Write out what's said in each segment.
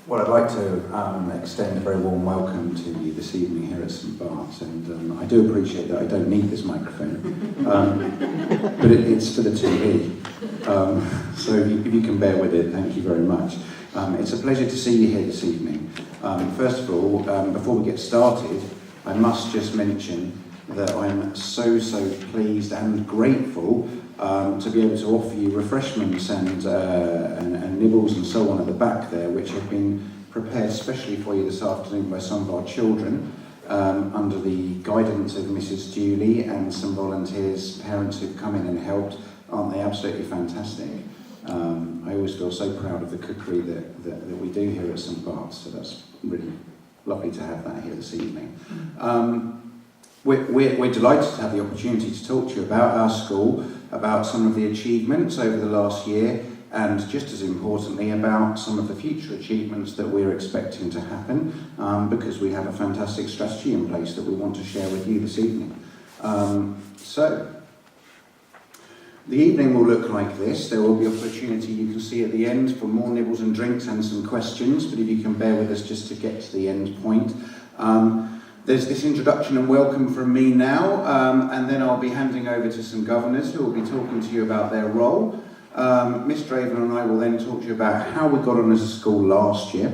Well, I'd like to extend a very warm welcome to you this evening here at St Barts, and I do appreciate that I don't need this microphone, but it's for the TV, so if you can bear with it, thank you very much. It's a pleasure to see you here this evening. First of all, before we get started, I must just mention that I'm so pleased and grateful to be able to offer you refreshments and nibbles and so on at the back there, which have been prepared specially for you this afternoon by some of our children, under the guidance of Mrs. Julie and some volunteers, parents who've come in and helped. Aren't they absolutely fantastic? I always feel so proud of the cookery that we do here at St Barts, so that's really lovely to have that here this evening. We're delighted to have the opportunity to talk to you about our school, about some of the achievements over the last year, and just as importantly about some of the future achievements that we're expecting to happen, because we have a fantastic strategy in place that we want to share with you this evening. So, the evening will look like this. There will be opportunity, you can see at the end, for more nibbles and drinks and some questions, but if you can bear with us just to get to the end point. There's this introduction and welcome from me now, and then I'll be handing over to some governors who will be talking to you about their role. Mr. Avon and I will then talk to you about how we got on as a school last year,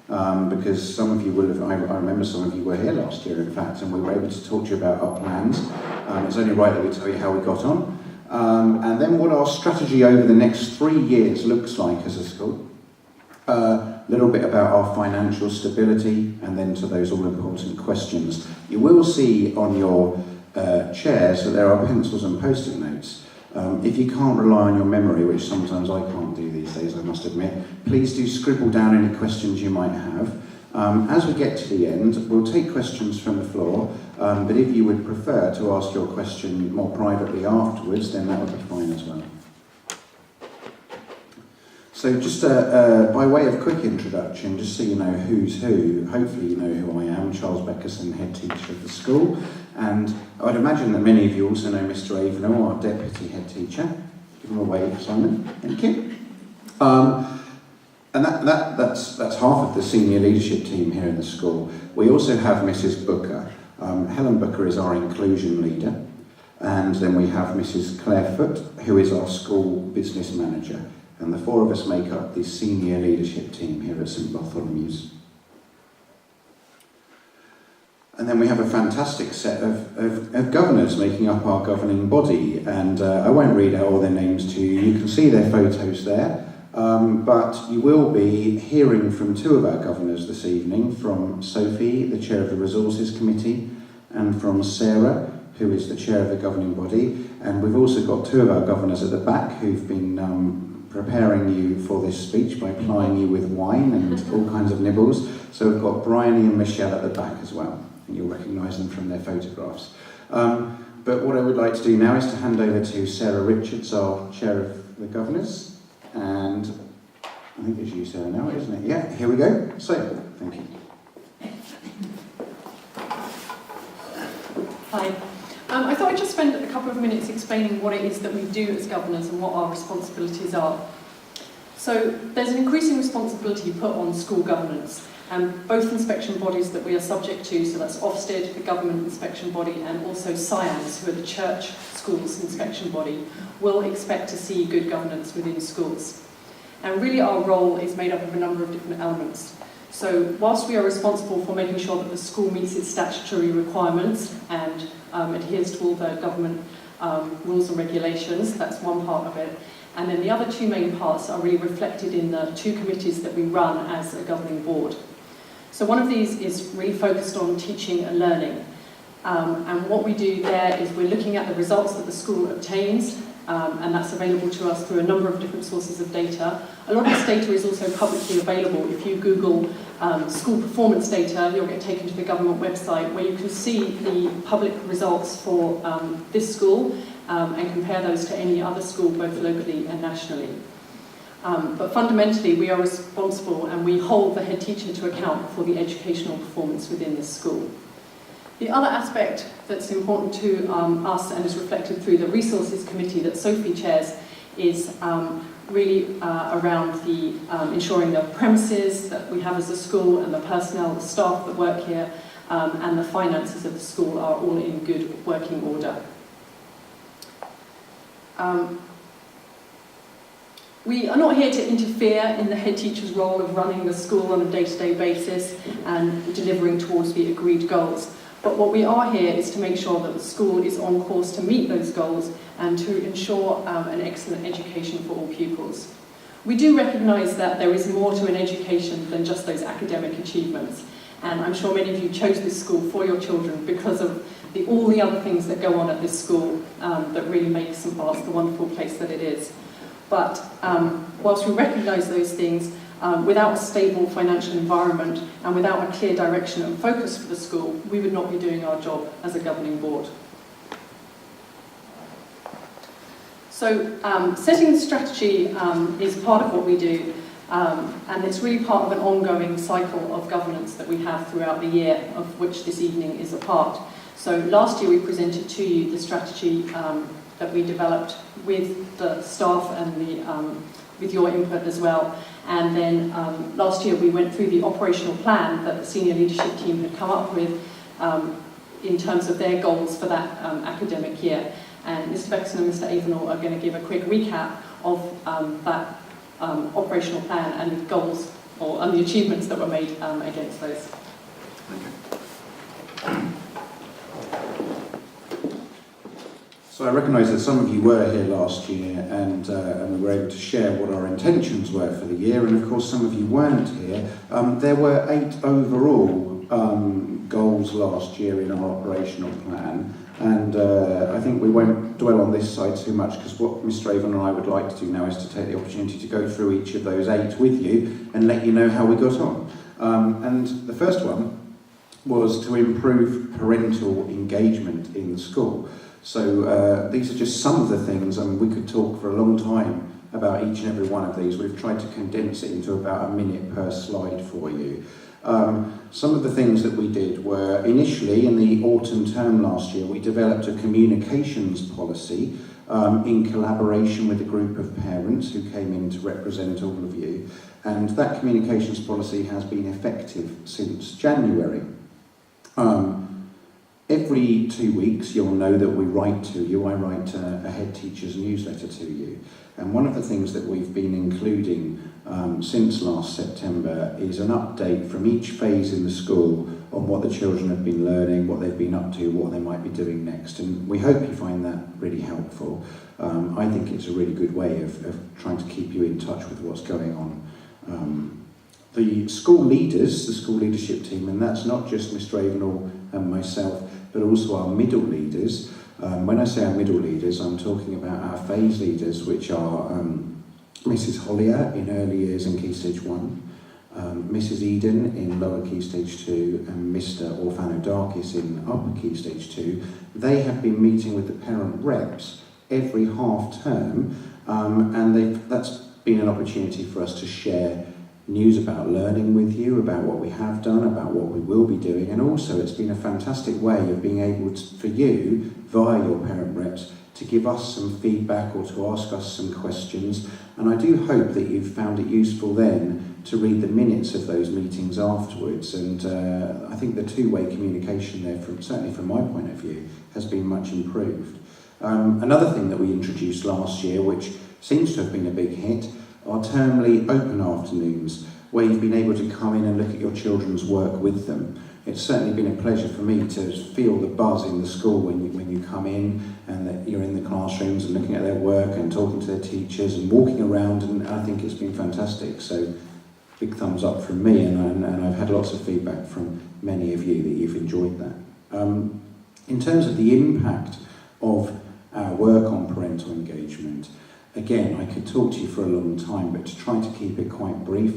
because some of you will have, I remember some of you were here last year in fact, and we were able to talk to you about our plans. It's only right that we tell you how we got on. And then what our strategy over the next 3 years looks like as a school. A little bit about our financial stability, and then to those all-important questions. You will see on your chairs that there are pencils and post-it notes. If you can't rely on your memory, which sometimes I can't do these days, I must admit, please do scribble down any questions you might have. As we get to the end, we'll take questions from the floor, but if you would prefer to ask your question more privately afterwards, then that would be fine as well. So just by way of quick introduction, just so you know who's who, hopefully you know who I am, Charles Beckerson, head teacher of the school, and I'd imagine that many of you also know Mr. Avon, our deputy head teacher. Give him a wave, Simon, thank you. And that's half of the senior leadership team here in the school. We also have Mrs. Booker. Helen Booker is our inclusion leader, and then we have Mrs. Claire Foote, who is our school business manager. And the four of us make up the senior leadership team here at St Bartholomew's. And then we have a fantastic set of governors making up our governing body. And I won't read out all their names to you. You can see their photos there. But you will be hearing from two of our governors this evening, from Sophie, the chair of the Resources Committee, and from Sarah, who is the chair of the governing body. And we've also got two of our governors at the back who've been preparing you for this speech by plying you with wine and all kinds of nibbles. So we've got Bryony and Michelle at the back as well, and you'll recognise them from their photographs. But what I would like to do now is to hand over to Sarah Richards, our chair of the governors, and I think it's you, Sarah, now, isn't it? Yeah, here we go. So, thank you. Hi. I thought I'd just spend a couple of minutes explaining what it is that we do as governors and what our responsibilities are. So there's an increasing responsibility put on school governance, and both inspection bodies that we are subject to, so that's Ofsted, the government inspection body, and also SIANS, who are the church schools inspection body, will expect to see good governance within schools. And really our role is made up of a number of different elements. So whilst we are responsible for making sure that the school meets its statutory requirements and adheres to all the government rules and regulations, that's one part of it. And then the other two main parts are really reflected in the two committees that we run as a governing board. So one of these is really focused on teaching and learning. And what we do there is we're looking at the results that the school obtains, and that's available to us through a number of different sources of data. A lot of this data is also publicly available. If you Google school performance data, you'll get taken to the government website where you can see the public results for this school and compare those to any other school, both locally and nationally. But fundamentally, we are responsible and we hold the head teacher to account for the educational performance within this school. The other aspect that's important to us and is reflected through the Resources Committee that Sophie chairs is really around the ensuring the premises that we have as a school and the personnel, the staff that work here, and the finances of the school are all in good working order. We are not here to interfere in the head teacher's role of running the school on a day-to-day basis and delivering towards the agreed goals. But what we are here is to make sure that the school is on course to meet those goals and to ensure an excellent education for all pupils. We do recognise that there is more to an education than just those academic achievements, and I'm sure many of you chose this school for your children because of all the other things that go on at this school that really make St Barts the wonderful place that it is. But whilst we recognise those things, without a stable financial environment and without a clear direction and focus for the school, we would not be doing our job as a governing board. So setting the strategy is part of what we do, and it's really part of an ongoing cycle of governance that we have throughout the year, of which this evening is a part. So last year we presented to you the strategy that we developed with the staff and with your input as well. And then last year we went through the operational plan that the senior leadership team had come up with in terms of their goals for that academic year. And Mr Beckson and Mr Avenall are going to give a quick recap of that operational plan and the goals and the achievements that were made against those. So I recognise that some of you were here last year and we were able to share what our intentions were for the year, and of course some of you weren't here. There were 8 overall goals last year in our operational plan, and I think we won't dwell on this side too much, because what Mr Avon and I would like to do now is to take the opportunity to go through each of those 8 with you and let you know how we got on. And the first one was to improve parental engagement in the school. So these are just some of the things, and we could talk for a long time about each and every one of these. We've tried to condense it into about a minute per slide for you. Some of the things that we did were, initially in the autumn term last year, we developed a communications policy in collaboration with a group of parents who came in to represent all of you. And that communications policy has been effective since January. Every 2 weeks you'll know that we write to you. I write a head teacher's newsletter to you, and one of the things that we've been including since last September is an update from each phase in the school on what the children have been learning, what they've been up to, what they might be doing next, and we hope you find that really helpful. I think it's a really good way of trying to keep you in touch with what's going on. The school leaders, the school leadership team, and that's not just Mr Avenall and myself, but also our middle leaders. When I say our middle leaders, I'm talking about our phase leaders, which are Mrs Hollier in early years and Key Stage 1, Mrs Eden in lower Key Stage 2, and Mr Orphanodakis in upper Key Stage 2. They have been meeting with the parent reps every half term, and that's been an opportunity for us to share news about learning with you, about what we have done, about what we will be doing, and also it's been a fantastic way of being able to, for you, via your parent reps, to give us some feedback or to ask us some questions. And I do hope that you've found it useful then to read the minutes of those meetings afterwards, and I think the two-way communication there, certainly from my point of view, has been much improved. Another thing that we introduced last year, which seems to have been a big hit, are termly open afternoons, where you've been able to come in and look at your children's work with them. It's certainly been a pleasure for me to feel the buzz in the school when you come in and that you're in the classrooms and looking at their work and talking to their teachers and walking around, and I think it's been fantastic. So big thumbs up from me, and I've had lots of feedback from many of you that you've enjoyed that. In terms of the impact of our work on parental engagement, again, I could talk to you for a long time, but to try to keep it quite brief,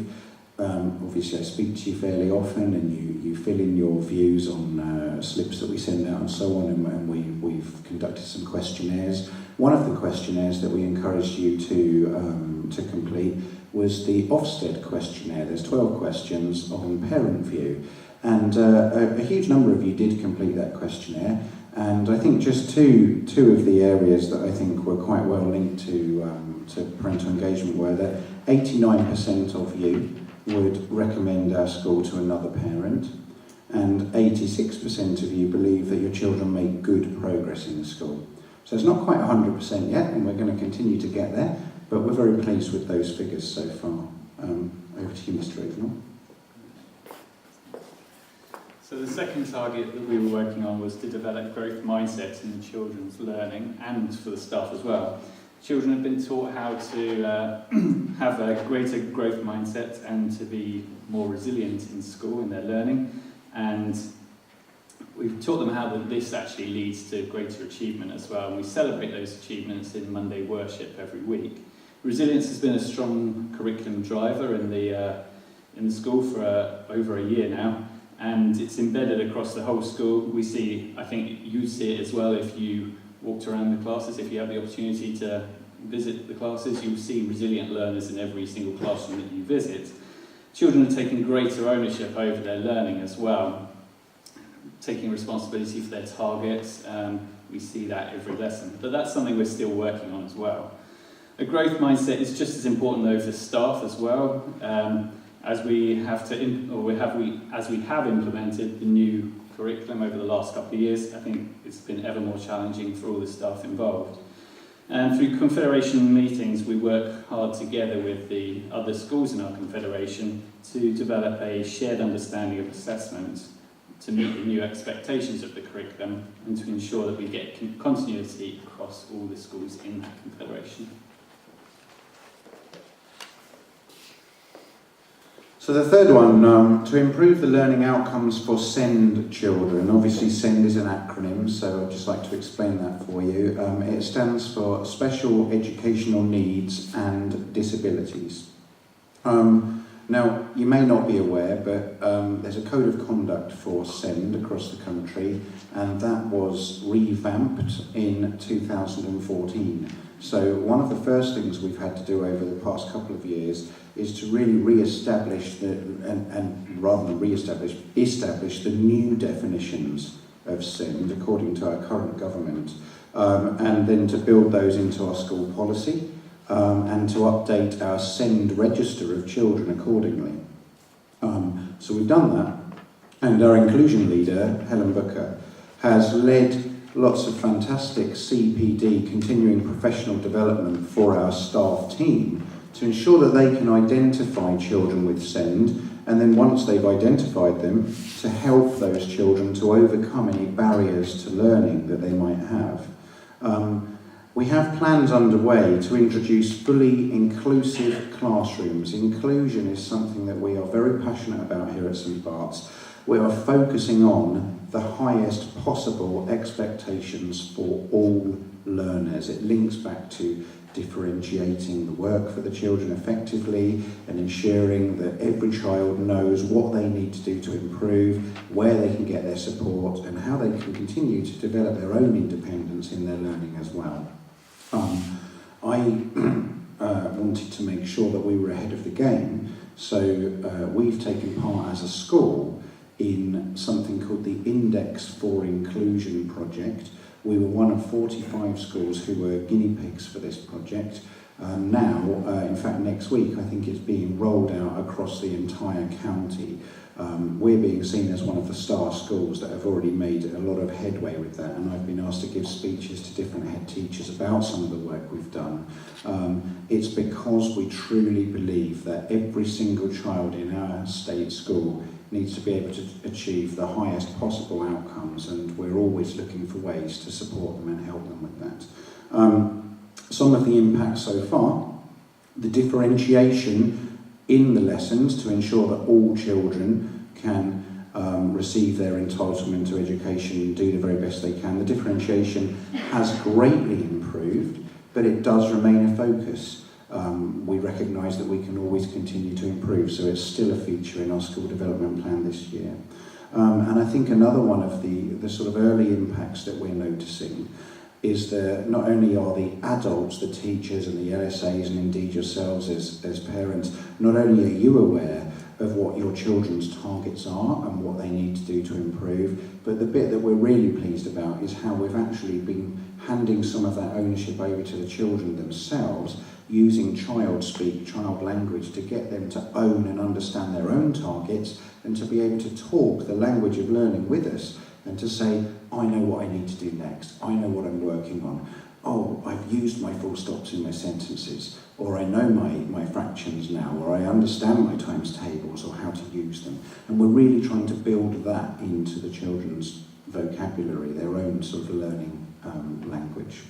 obviously I speak to you fairly often, and you fill in your views on slips that we send out and so on, and we've conducted some questionnaires. One of the questionnaires that we encouraged you to complete was the Ofsted questionnaire. There's 12 questions on parent view, and a huge number of you did complete that questionnaire, And I think just two of the areas that I think were quite well linked to parental engagement were that 89% of you would recommend our school to another parent, and 86% of you believe that your children make good progress in the school. So it's not quite 100% yet, and we're going to continue to get there, but we're very pleased with those figures so far. Over to you, Mr. Avenel. So the second target that we were working on was to develop growth mindsets in the children's learning and for the staff as well. Children have been taught how to have a greater growth mindset and to be more resilient in school in their learning, and we've taught them how that this actually leads to greater achievement as well, and we celebrate those achievements in Monday worship every week. Resilience has been a strong curriculum driver in the school for over a year now, and it's embedded across the whole school. We see, I think you see it as well if you walked around the classes, if you have the opportunity to visit the classes, you'll see resilient learners in every single classroom that you visit. Children are taking greater ownership over their learning as well, taking responsibility for their targets. We see that every lesson, but that's something we're still working on as well. A growth mindset is just as important though for staff as well, as we have implemented the new curriculum over the last couple of years. I think it's been ever more challenging for all the staff involved. And through Confederation meetings, we work hard together with the other schools in our Confederation to develop a shared understanding of assessment to meet the new expectations of the curriculum and to ensure that we get continuity across all the schools in that Confederation. So the third one, to improve the learning outcomes for SEND children. Obviously SEND is an acronym, so I'd just like to explain that for you. It stands for Special Educational Needs and Disabilities. Now, you may not be aware, but there's a code of conduct for SEND across the country, and that was revamped in 2014. So one of the first things we've had to do over the past couple of years is to really re-establish, establish the new definitions of SEND according to our current government, and then to build those into our school policy, and to update our SEND register of children accordingly. So we've done that, and our inclusion leader, Helen Booker, has led lots of fantastic CPD, continuing professional development, for our staff team to ensure that they can identify children with SEND, and then once they've identified them, to help those children to overcome any barriers to learning that they might have. We have plans underway to introduce fully inclusive classrooms. Inclusion is something that we are very passionate about here at St Barts. We are focusing on the highest possible expectations for all learners. It links back to differentiating the work for the children effectively and ensuring that every child knows what they need to do to improve, where they can get their support, and how they can continue to develop their own independence in their learning as well. I wanted to make sure that we were ahead of the game, so we've taken part as a school in something called the Index for Inclusion project. We were one of 45 schools who were guinea pigs for this project. Now, in fact next week, I think it's being rolled out across the entire county. We're being seen as one of the star schools that have already made a lot of headway with that, and I've been asked to give speeches to different head teachers about some of the work we've done. It's because we truly believe that every single child in our state school needs to be able to achieve the highest possible outcomes, and we're always looking for ways to support them and help them with that. Some of the impacts so far: the differentiation in the lessons to ensure that all children can receive their entitlement to education and do the very best they can. The differentiation has greatly improved, but it does remain a focus. We recognise that we can always continue to improve, so it's still a feature in our school development plan this year. And I think another one of the sort of early impacts that we're noticing is that not only are the adults, the teachers and the LSAs, and indeed yourselves as parents, not only are you aware of what your children's targets are and what they need to do to improve. But the bit that we're really pleased about is how we've actually been handing some of that ownership over to the children themselves, using child speak, child language, to get them to own and understand their own targets and to be able to talk the language of learning with us and to say, I know what I need to do next, I know what I'm working on. Oh, I've used my full stops in my sentences, or I know my fractions now, or I understand my times tables or how to use them. And we're really trying to build that into the children's vocabulary, their own sort of learning language.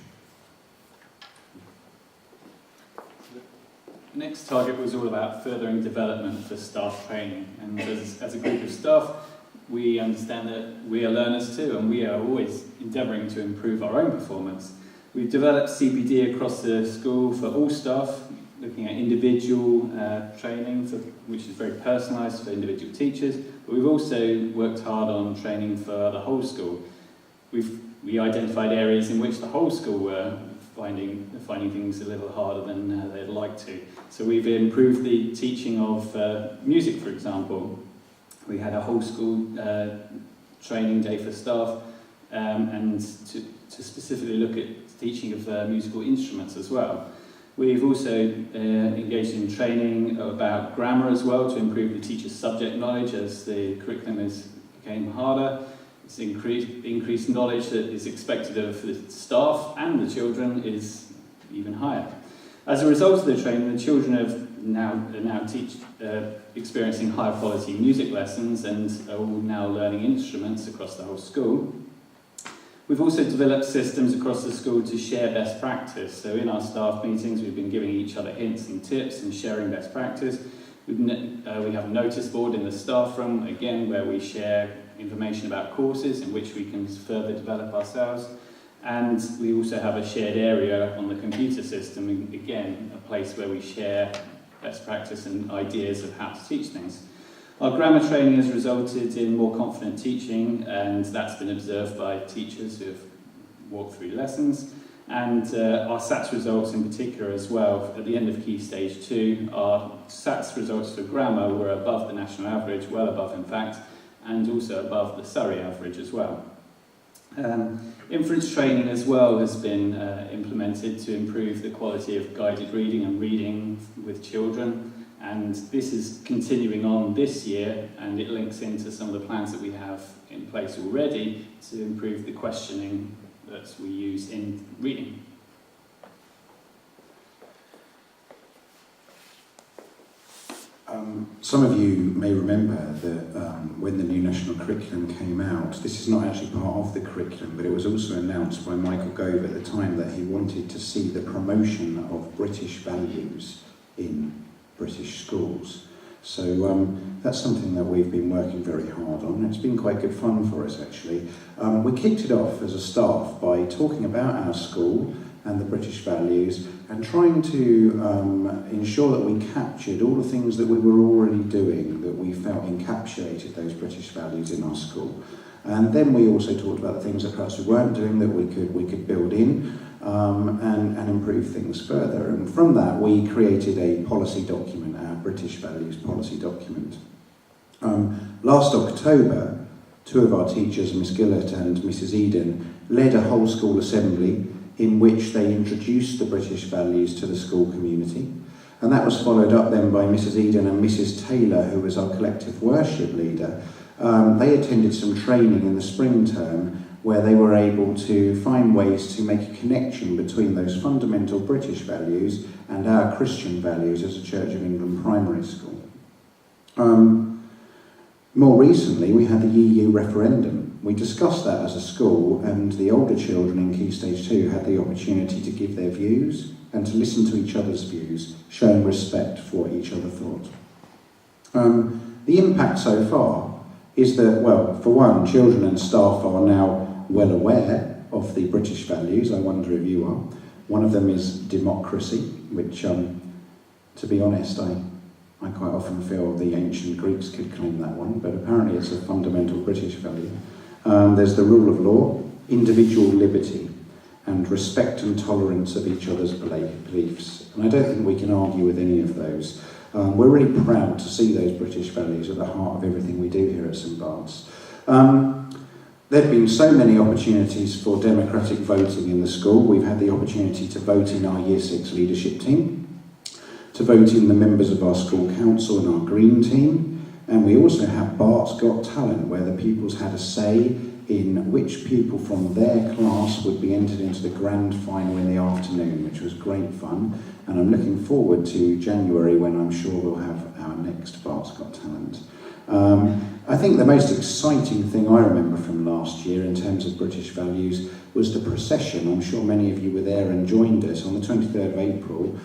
The next target was all about furthering development for staff training, and as a group of staff, we understand that we are learners too, and we are always endeavouring to improve our own performance. We've developed CPD across the school for all staff, looking at individual training, which is very personalised for individual teachers, but we've also worked hard on training for the whole school. We identified areas in which the whole school were finding things a little harder than they'd like to. So we've improved the teaching of music, for example. We had a whole school training day for staff, and to specifically look at teaching of musical instruments as well. We've also engaged in training about grammar as well, to improve the teacher's subject knowledge as the curriculum became harder. It's increased knowledge that is expected of the staff and the children is even higher. As a result of the training, the children are now experiencing higher quality music lessons and are all now learning instruments across the whole school. We've also developed systems across the school to share best practice. So in our staff meetings, we've been giving each other hints and tips and sharing best practice. We have a notice board in the staff room, again, where we share information about courses in which we can further develop ourselves. And we also have a shared area on the computer system, again, a place where we share best practice and ideas of how to teach things. Our grammar training has resulted in more confident teaching, and that's been observed by teachers who have walked through lessons. And our SATs results in particular as well, at the end of Key Stage 2, our SATs results for grammar were above the national average, well above in fact, and also above the Surrey average as well. Inference training as well has been implemented to improve the quality of guided reading and reading with children. And this is continuing on this year, and it links into some of the plans that we have in place already to improve the questioning that we use in reading. Some of you may remember that when the new national curriculum came out, this is not actually part of the curriculum, but it was also announced by Michael Gove at the time that he wanted to see the promotion of British values in British schools. So that's something that we've been working very hard on. It's been quite good fun for us, actually. We kicked it off as a staff by talking about our school and the British values and trying to ensure that we captured all the things that we were already doing that we felt encapsulated those British values in our school. And then we also talked about the things that perhaps we weren't doing that we could build in and improve things further. And from that, we created a policy document, our British Values Policy Document. Last October, two of our teachers, Miss Gillett and Mrs. Eden, led a whole school assembly in which they introduced the British values to the school community. And that was followed up then by Mrs. Eden and Mrs. Taylor, who was our collective worship leader. They attended some training in the spring term where they were able to find ways to make a connection between those fundamental British values and our Christian values as a Church of England primary school. More recently, we had the EU referendum. We discussed that as a school, and the older children in Key Stage 2 had the opportunity to give their views and to listen to each other's views, showing respect for what each other thought. The impact so far is that, well, for one, children and staff are now well aware of the British values. I wonder if you are. One of them is democracy, which, to be honest, I quite often feel the ancient Greeks could claim that one, but apparently it's a fundamental British value. There's the rule of law, individual liberty, and respect and tolerance of each other's beliefs. And I don't think we can argue with any of those. We're really proud to see those British values at the heart of everything we do here at St Barts. There have been so many opportunities for democratic voting in the school. We've had the opportunity to vote in our Year 6 leadership team, to vote in the members of our school council and our green team, and we also have Barts Got Talent, where the pupils had a say in which pupil from their class would be entered into the grand final in the afternoon, which was great fun. And I'm looking forward to January, when I'm sure we'll have our next Barts Got Talent. I think the most exciting thing I remember from last year in terms of British values was the procession. I'm sure many of you were there and joined us on the 23rd of April,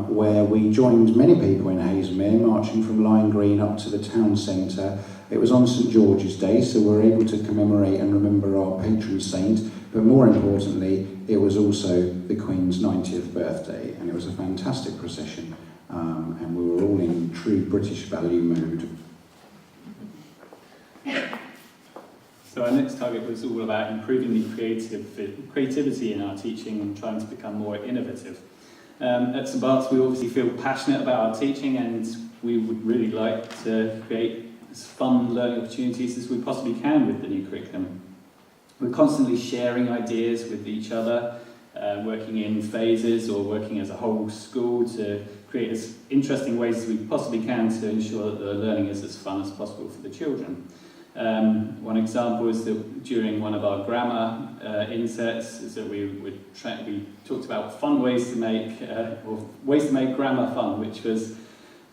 where we joined many people in Haslemere, marching from Lime Green up to the town centre. It was on St George's Day, so we were able to commemorate and remember our patron saint, but more importantly, it was also the Queen's 90th birthday, and it was a fantastic procession, and we were all in true British value mood. So our next target was all about improving the creativity in our teaching and trying to become more innovative. At St Barts, we obviously feel passionate about our teaching, and we would really like to create as fun learning opportunities as we possibly can with the new curriculum. We're constantly sharing ideas with each other, working in phases or working as a whole school to create as interesting ways as we possibly can to ensure that the learning is as fun as possible for the children. One example is that during one of our grammar insets, is that we talked about fun ways to make or ways to make grammar fun, which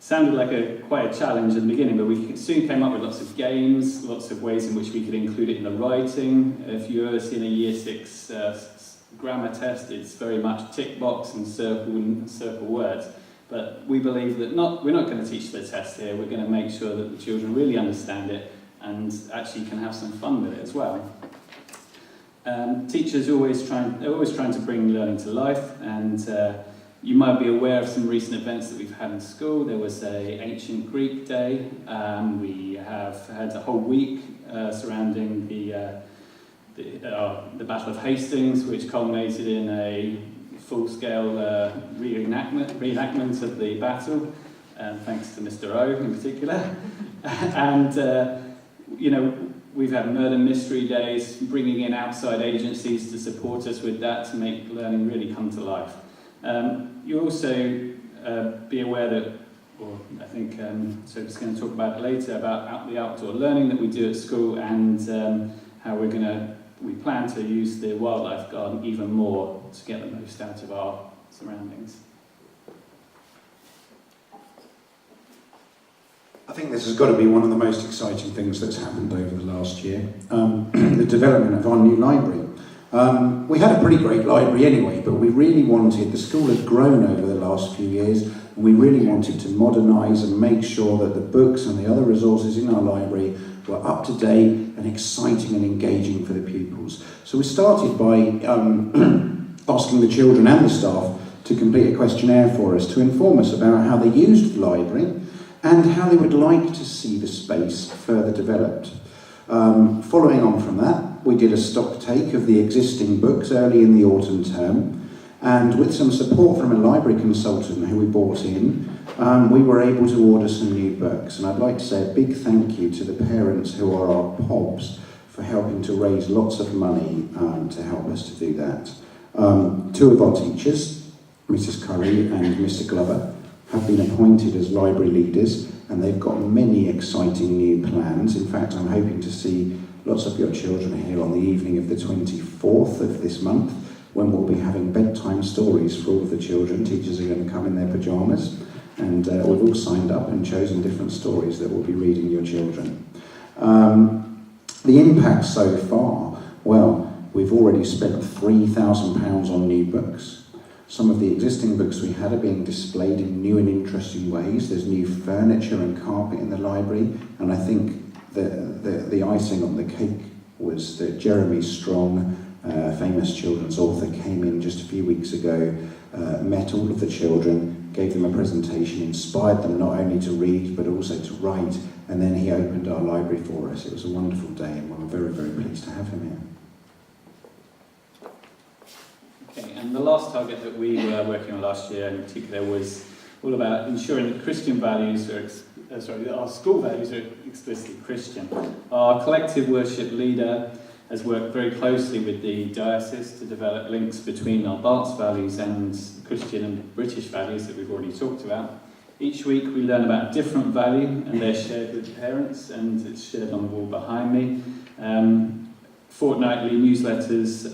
sounded like quite a challenge at the beginning, but we soon came up with lots of games, lots of ways in which we could include it in the writing. If you've ever seen a Year 6 grammar test, it's very much tick box and circle words. But we believe that we're not going to teach the test here. We're going to make sure that the children really understand it and actually can have some fun with it as well. Teachers are always trying to bring learning to life, and you might be aware of some recent events that we've had in school. There was an ancient Greek day. We have had a whole week surrounding the Battle of Hastings, which culminated in a full-scale reenactment of the battle, thanks to Mr. O in particular. And we've had murder mystery days, bringing in outside agencies to support us with that to make learning really come to life. You also be aware that, or I think Sophie's going to talk about it later, about the outdoor learning that we do at school, and how we plan to use the wildlife garden even more to get the most out of our surroundings. I think this has got to be one of the most exciting things that's happened over the last year, the development of our new library. We had a pretty great library anyway, but we really wanted, the school had grown over the last few years, and we really wanted to modernise and make sure that the books and the other resources in our library were up to date and exciting and engaging for the pupils. So we started by asking the children and the staff to complete a questionnaire for us to inform us about how they used the library and how they would like to see the space further developed. Following on from that, we did a stock take of the existing books early in the autumn term, and with some support from a library consultant who we brought in, we were able to order some new books. And I'd like to say a big thank you to the parents who are our POBs for helping to raise lots of money to help us to do that. Two of our teachers, Mrs. Curry and Mr. Glover, have been appointed as library leaders, and they've got many exciting new plans. In fact, I'm hoping to see lots of your children here on the evening of the 24th of this month, when we'll be having bedtime stories for all of the children. Teachers are going to come in their pyjamas, and we've all signed up and chosen different stories that we'll be reading your children. The impact so far, well, we've already spent £3,000 on new books. Some of the existing books we had are being displayed in new and interesting ways. There's new furniture and carpet in the library, and I think the icing on the cake was that Jeremy Strong, famous children's author, came in just a few weeks ago, met all of the children, gave them a presentation, inspired them not only to read but also to write, and then he opened our library for us. It was a wonderful day, and we're very, very pleased to have him here. And the last target that we were working on last year in particular was all about ensuring that Christian values are that our school values are explicitly Christian. Our collective worship leader has worked very closely with the diocese to develop links between our Barts values and Christian and British values that we've already talked about. Each week we learn about a different value and they're shared with parents, and it's shared on the wall behind me. Fortnightly newsletters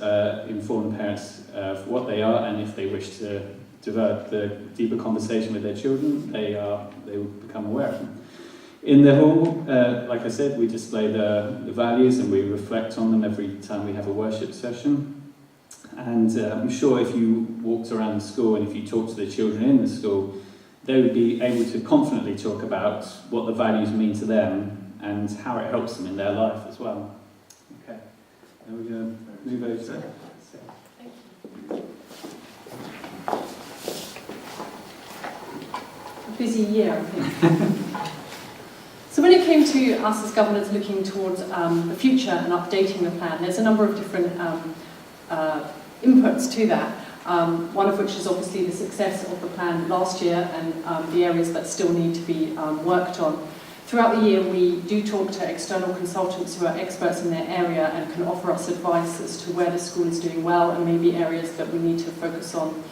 inform parents of what they are, and if they wish to develop the deeper conversation with their children, they will become aware of them. In the hall, like I said, we display the values and we reflect on them every time we have a worship session. And I'm sure if you walked around the school and if you talked to the children in the school, they would be able to confidently talk about what the values mean to them and how it helps them in their life as well. Okay, now we're going to move over to Sarah. Thank you. A busy year, I think. So when it came to us as governors looking towards the future and updating the plan, there's a number of different inputs to that. One of which is obviously the success of the plan last year and the areas that still need to be worked on. Throughout the year, we do talk to external consultants who are experts in their area and can offer us advice as to where the school is doing well and maybe areas that we need to focus on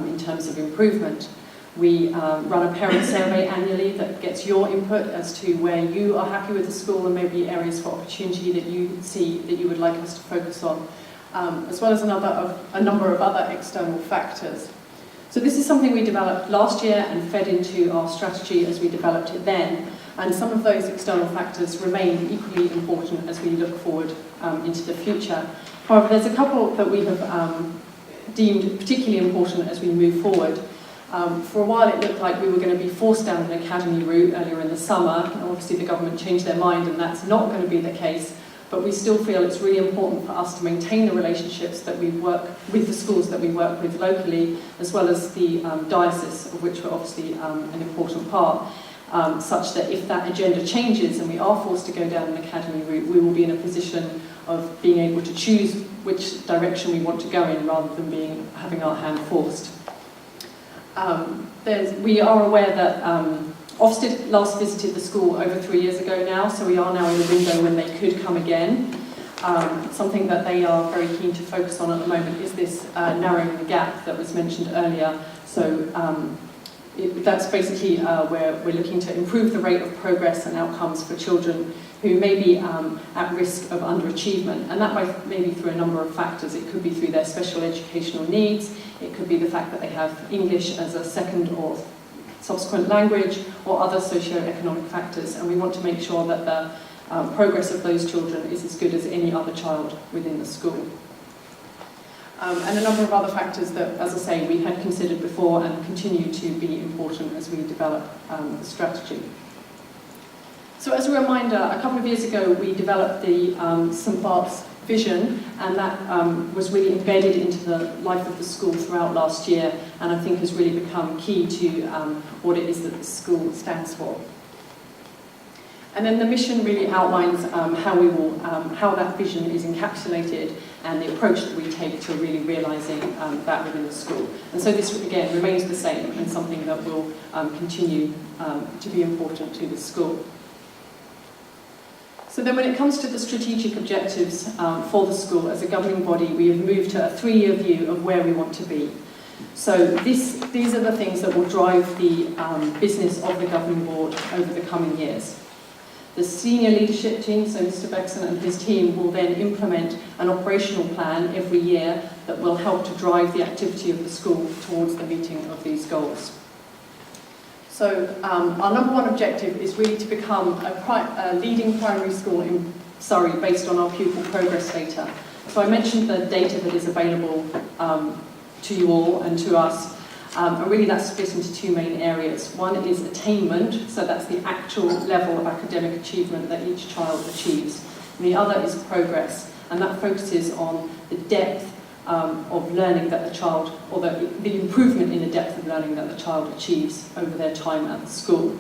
in terms of improvement. We run a parent survey annually that gets your input as to where you are happy with the school and maybe areas for opportunity that you see that you would like us to focus on, as well as a number of other external factors. So this is something we developed last year and fed into our strategy as we developed it then, and some of those external factors remain equally important as we look forward into the future. However, there's a couple that we have deemed particularly important as we move forward. For a while it looked like we were going to be forced down an academy route earlier in the summer, and obviously the government changed their mind and that's not going to be the case, but we still feel it's really important for us to maintain the relationships that we work with the schools that we work with locally, as well as the diocese, of which we're obviously an important part, such that if that agenda changes and we are forced to go down an academy route, we will be in a position of being able to choose which direction we want to go in rather than having our hand forced. We are aware that Ofsted last visited the school over 3 years ago now, so we are now in a window when they could come again. Something that they are very keen to focus on at the moment is this narrowing the gap that was mentioned earlier. So that's basically where we're looking to improve the rate of progress and outcomes for children who may be at risk of underachievement, and that may be through a number of factors. It could be through their special educational needs, it could be the fact that they have English as a second or subsequent language, or other socio-economic factors, and we want to make sure that the progress of those children is as good as any other child within the school. And a number of other factors that, as I say, we had considered before and continue to be important as we develop the strategy. So as a reminder, a couple of years ago we developed the St Barts vision, and that was really embedded into the life of the school throughout last year, and I think has really become key to what it is that the school stands for. And then the mission really outlines how that vision is encapsulated and the approach that we take to really realising that within the school. And so this, again, remains the same and something that will continue to be important to the school. So then when it comes to the strategic objectives for the school as a governing body, we have moved to a 3-year view of where we want to be. So these are the things that will drive the business of the governing board over the coming years. The senior leadership team, so Mr Beckson and his team, will then implement an operational plan every year that will help to drive the activity of the school towards the meeting of these goals. So our number one objective is really to become a leading primary school in Surrey based on our pupil progress data. So I mentioned the data that is available to you all and to us, and really that's split into 2 main areas. One is attainment, so that's the actual level of academic achievement that each child achieves. And the other is progress, and that focuses on the depth of learning that the child, or the improvement in the depth of learning that the child achieves over their time at the school.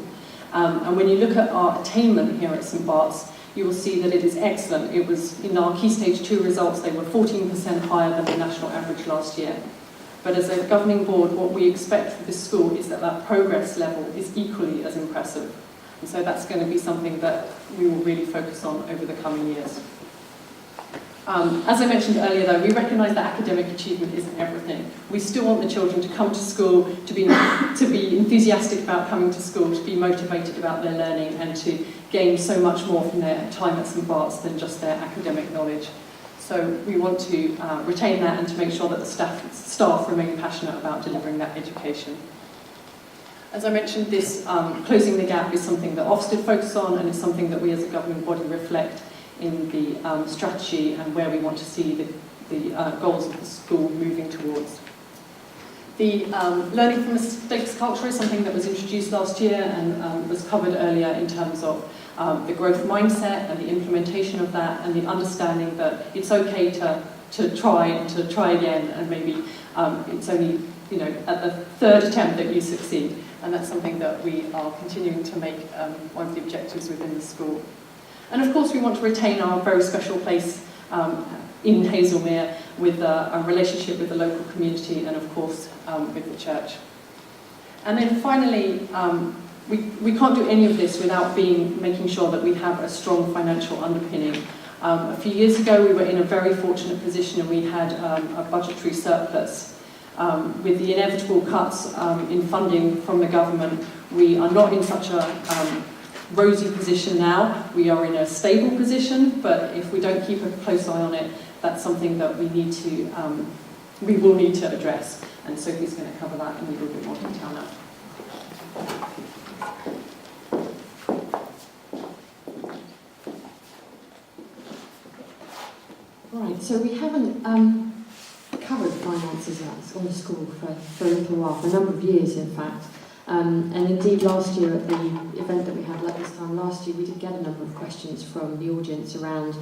And when you look at our attainment here at St Barts, you will see that it is excellent. It was, in our Key Stage 2 results, they were 14% higher than the national average last year. But as a governing board, what we expect for this school is that that progress level is equally as impressive. And so that's going to be something that we will really focus on over the coming years. As I mentioned earlier, though, we recognise that academic achievement isn't everything. We still want the children to come to school, to be enthusiastic about coming to school, to be motivated about their learning, and to gain so much more from their time at St Barts than just their academic knowledge. So we want to retain that and to make sure that the staff remain passionate about delivering that education. As I mentioned, this closing the gap is something that Ofsted focus on, and it's something that we as a governing body reflect in the strategy and where we want to see the goals of the school moving towards. The learning from mistakes culture is something that was introduced last year and was covered earlier in terms of the growth mindset and the implementation of that, and the understanding that it's okay to try and to try again, and maybe it's only at the third attempt that you succeed, and that's something that we are continuing to make one of the objectives within the school. And of course we want to retain our very special place in Hazelmere with a relationship with the local community and of course with the church. And then finally, we can't do any of this without making sure that we have a strong financial underpinning. A few years ago we were in a very fortunate position and we had a budgetary surplus. With the inevitable cuts in funding from the government, we are not in such a rosy position now. We are in a stable position, but if we don't keep a close eye on it, that's something that we will need to address. And Sophie's going to cover that in a little bit more detail now. Right, so we haven't covered finances on the school for a little while, for a number of years in fact. And indeed last year at the event that we had like this time last year, we did get a number of questions from the audience around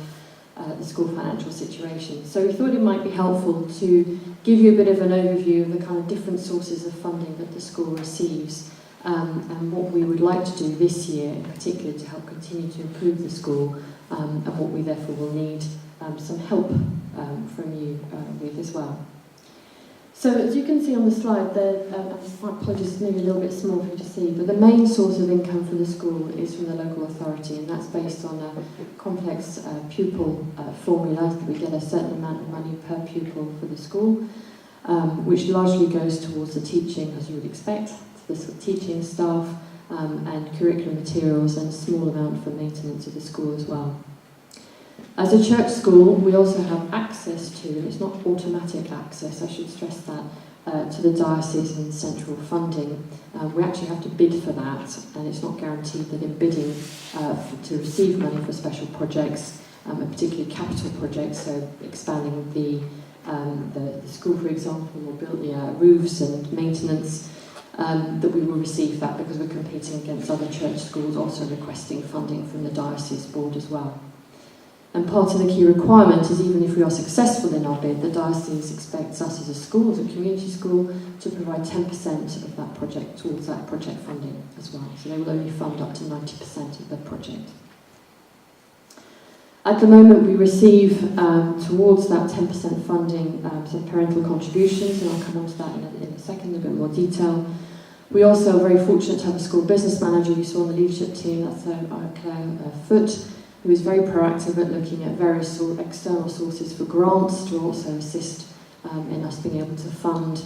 the school financial situation. So we thought it might be helpful to give you a bit of an overview of the kind of different sources of funding that the school receives, and what we would like to do this year in particular to help continue to improve the school, and what we therefore will need some help from you with as well. So as you can see on the slide, my apologies, it's maybe a little bit small for you to see, but the main source of income for the school is from the local authority, and that's based on a complex pupil formula. We get a certain amount of money per pupil for the school, which largely goes towards the teaching, as you would expect, the teaching staff and curriculum materials, and a small amount for maintenance of the school as well. As a church school, we also have access to, and it's not automatic access, I should stress that, to the diocesan central funding. We actually have to bid for that, and it's not guaranteed that in bidding to receive money for special projects, and particularly capital projects, so expanding the school, for example, or build the roofs and maintenance, that we will receive that because we're competing against other church schools also requesting funding from the diocese board as well. And part of the key requirement is even if we are successful in our bid, the diocese expects us as a school, as a community school, to provide 10% of that project towards that project funding as well. So they will only fund up to 90% of the project. At the moment we receive towards that 10% funding some parental contributions, and I'll come on to that in a second in a bit more detail. We also are very fortunate to have a school business manager you saw on the leadership team, that's Claire Foote, who is very proactive at looking at various external sources for grants to also assist in us being able to fund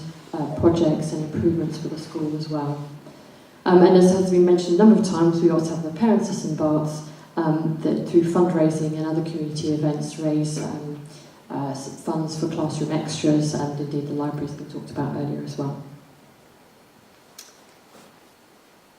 projects and improvements for the school as well. And as has been mentioned a number of times, we also have the parents of St Barts that through fundraising and other community events raise funds for classroom extras, and indeed the libraries that we talked about earlier as well.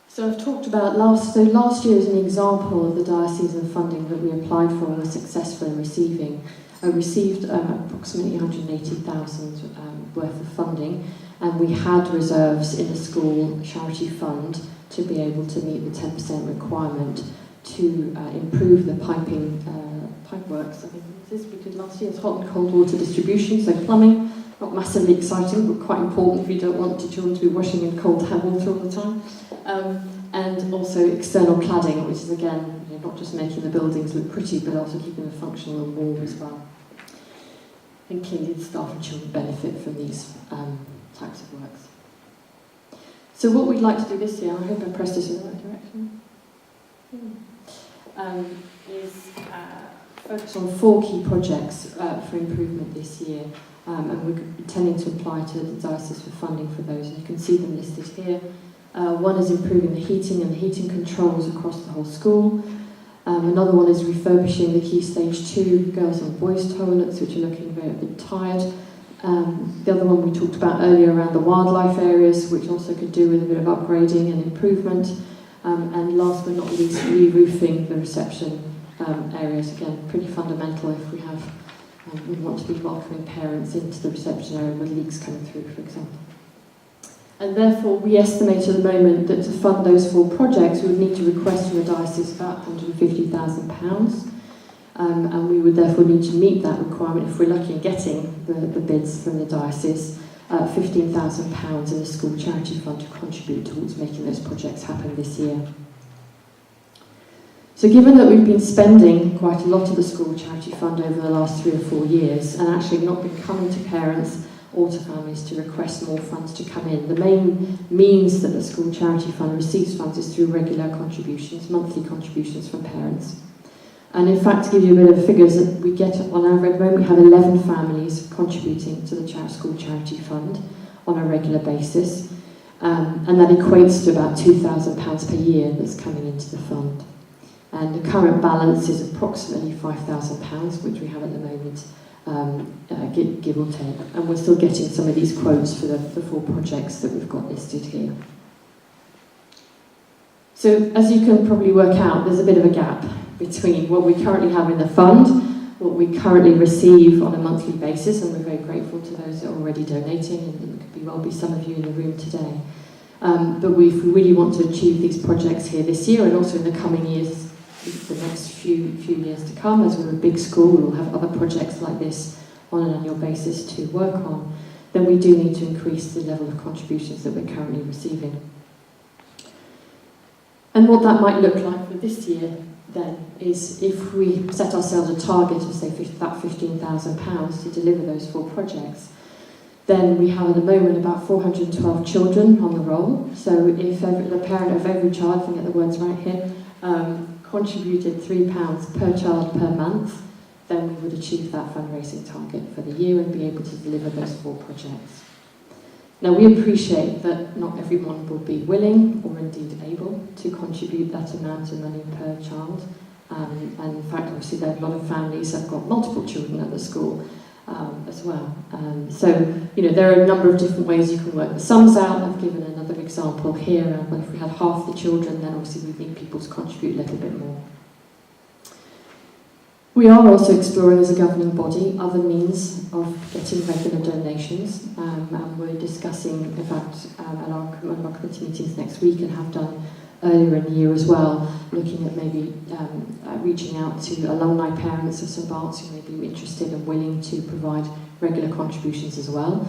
So I've talked about last year as an example of the diocesan funding that we applied for and were successful in receiving. I received approximately 180,000 worth of funding, and we had reserves in the school charity fund to be able to meet the 10% requirement to improve the pipeworks. I think this we did last year. It's hot and cold water distribution, so plumbing, not massively exciting, but quite important if you don't want your children to be washing in cold water all the time. And also external cladding, which is again not just making the buildings look pretty, but also keeping them functional and warm as well. And clearly the staff and children benefit from these works. So what we'd like to do this year, I hope I pressed this in the right direction, is focus on 4 key projects for improvement this year, and we're intending to apply to the diocese for funding for those, and you can see them listed here. One is improving the heating and the heating controls across the whole school. Another one is refurbishing the Key Stage 2 girls and boys toilets, which are looking very a bit tired. The other one we talked about earlier around the wildlife areas, which also could do with a bit of upgrading and improvement. And last but not least, re-roofing the reception areas. Again, pretty fundamental if we have, we want to be welcoming parents into the reception area with leaks coming through, for example. And therefore, we estimate at the moment that to fund those 4 projects, we would need to request from the diocese about £150,000. And we would therefore need to meet that requirement if we're lucky in getting the bids from the diocese, £15,000 in the school charity fund to contribute towards making those projects happen this year. So given that we've been spending quite a lot of the school charity fund over the last 3 or 4 years, and actually not been coming to parents or to families to request more funds to come in, the main means that the school charity fund receives funds is through regular contributions, monthly contributions from parents. And in fact, to give you a bit of figures, we get on average, at the moment we have 11 families contributing to the school charity fund on a regular basis, and that equates to about £2,000 per year that's coming into the fund. And the current balance is approximately £5,000, which we have at the moment, give or take. And we're still getting some of these quotes for the 4 projects that we've got listed here. So, as you can probably work out, there's a bit of a gap between what we currently have in the fund, what we currently receive on a monthly basis, and we're very grateful to those that are already donating, and there could well be some of you in the room today. But if we really want to achieve these projects here this year, and also in the coming years, the next few years to come, as we're a big school, we'll have other projects like this on an annual basis to work on, then we do need to increase the level of contributions that we're currently receiving. And what that might look like for this year then is if we set ourselves a target of say about £15,000 to deliver those 4 projects, then we have at the moment about 412 children on the roll. So if the parent of every child, if I get the words right here, contributed £3 per child per month, then we would achieve that fundraising target for the year and be able to deliver those 4 projects. Now, we appreciate that not everyone will be willing or indeed able to contribute that amount of money per child. And in fact, obviously, there are a lot of families that have got multiple children at the school as well. So, there are a number of different ways you can work the sums out. I've given another example here. But if we had half the children, then obviously we need people to contribute a little bit more. We are also exploring as a governing body other means of getting regular donations, and we're discussing, in fact, at one of our committee meetings next week, and have done earlier in the year as well, looking at maybe reaching out to alumni parents of St Barts who may be interested and willing to provide regular contributions as well,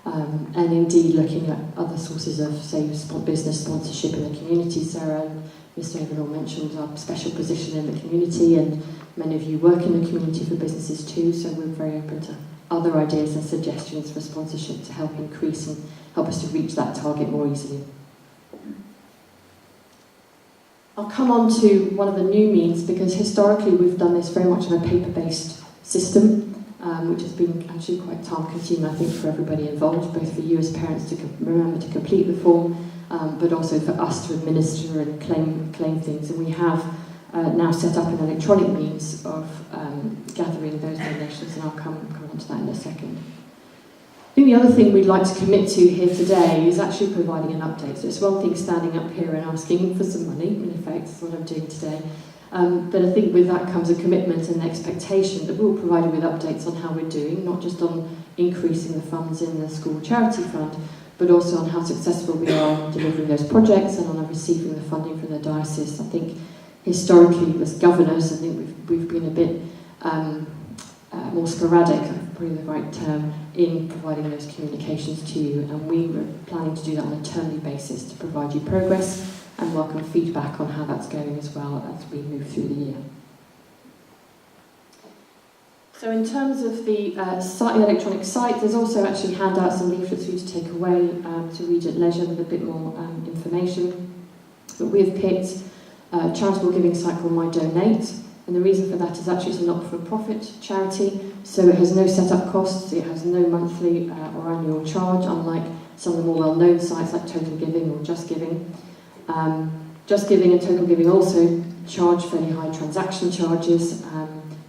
and indeed looking at other sources of, say, business sponsorship in the community. Sarah, Mr Overall mentioned our special position in the community, and many of you work in the community for businesses too, so we're very open to other ideas and suggestions for sponsorship to help increase and help us to reach that target more easily. I'll come on to one of the new means, because historically we've done this very much in a paper-based system, which has been actually quite time-consuming, I think, for everybody involved, both for you as parents to remember to complete the form, but also for us to administer and claim things. And we have now set up an electronic means of gathering those donations, and I'll come on to that in a second. I think the other thing we'd like to commit to here today is actually providing an update. So it's one thing standing up here and asking for some money, in effect, that's what I'm doing today. But I think with that comes a commitment and an expectation that we'll provide you with updates on how we're doing, not just on increasing the funds in the school charity fund, but also on how successful we are delivering those projects and on receiving the funding from the diocese. I think historically, as governors, I think we've been a bit more sporadic, probably the right term, in providing those communications to you, and we were planning to do that on a termly basis to provide you progress and welcome feedback on how that's going as well as we move through the year. So in terms of the electronic site, there's also actually handouts and leaflets for you to take away to read at leisure with a bit more information. But we've picked a charitable giving site called My Donate, and the reason for that is actually it's a not-for-profit charity, so it has no set-up costs, it has no monthly or annual charge, unlike some of the more well-known sites like Total Giving or Just Giving. Just Giving and Total Giving also charge fairly high transaction charges,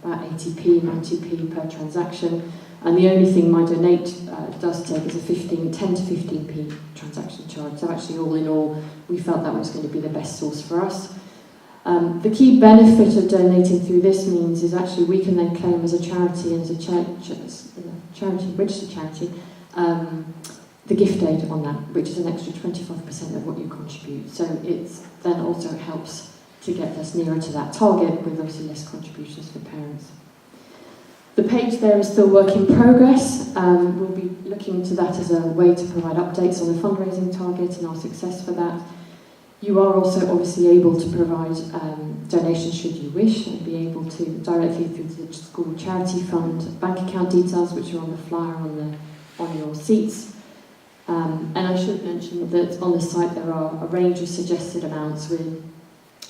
about 80p, 90p per transaction, and the only thing My Donate does take is a 10 to 15p transaction charge. So actually, all in all, we felt that was going to be the best source for us. The key benefit of donating through this means is actually we can then claim as a charity and as a registered charity, the gift aid on that, which is an extra 25% of what you contribute. So it then also helps to get us nearer to that target with obviously less contributions for parents. The page there is still work in progress. We'll be looking to that as a way to provide updates on the fundraising target and our success for that. You are also obviously able to provide donations should you wish, and be able to directly through the school charity fund bank account details, which are on the flyer on your seats. And I should mention that on the site there are a range of suggested amounts. We're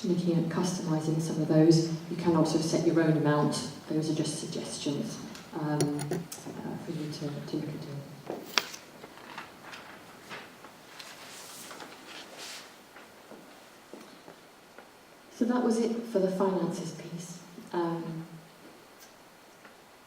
looking at customising some of those. You can also set your own amount. Those are just suggestions for you to look at. So that was it for the finances piece. And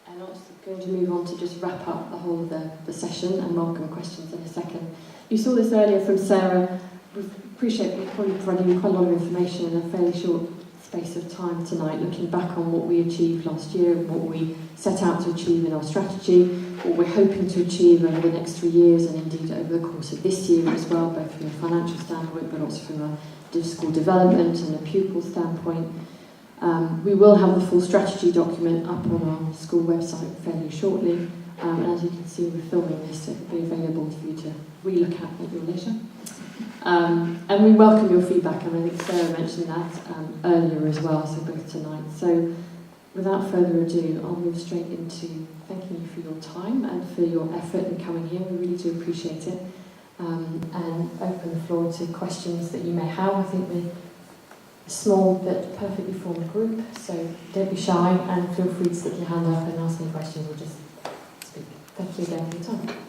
I'm also going to move on to just wrap up the whole of the session and welcome questions in a second. You saw this earlier from Sarah. We appreciate you probably providing quite a lot of information in a fairly short space of time tonight, looking back on what we achieved last year and what we set out to achieve in our strategy, what we're hoping to achieve over the next 3 years and indeed over the course of this year as well, both from a financial standpoint but also from a school development and a pupil standpoint. We will have the full strategy document up on our school website fairly shortly, and as you can see we're filming this, so it will be available for you to re-look at your leisure. And we welcome your feedback, and I think Sarah mentioned that earlier as well, so both tonight. So without further ado, I'll move straight into thanking you for your time and for your effort in coming here. We really do appreciate it. And open the floor to questions that you may have. I think we're a small but perfectly formed group, so don't be shy and feel free to stick your hand up and ask any questions or just speak. Thank you again for your time.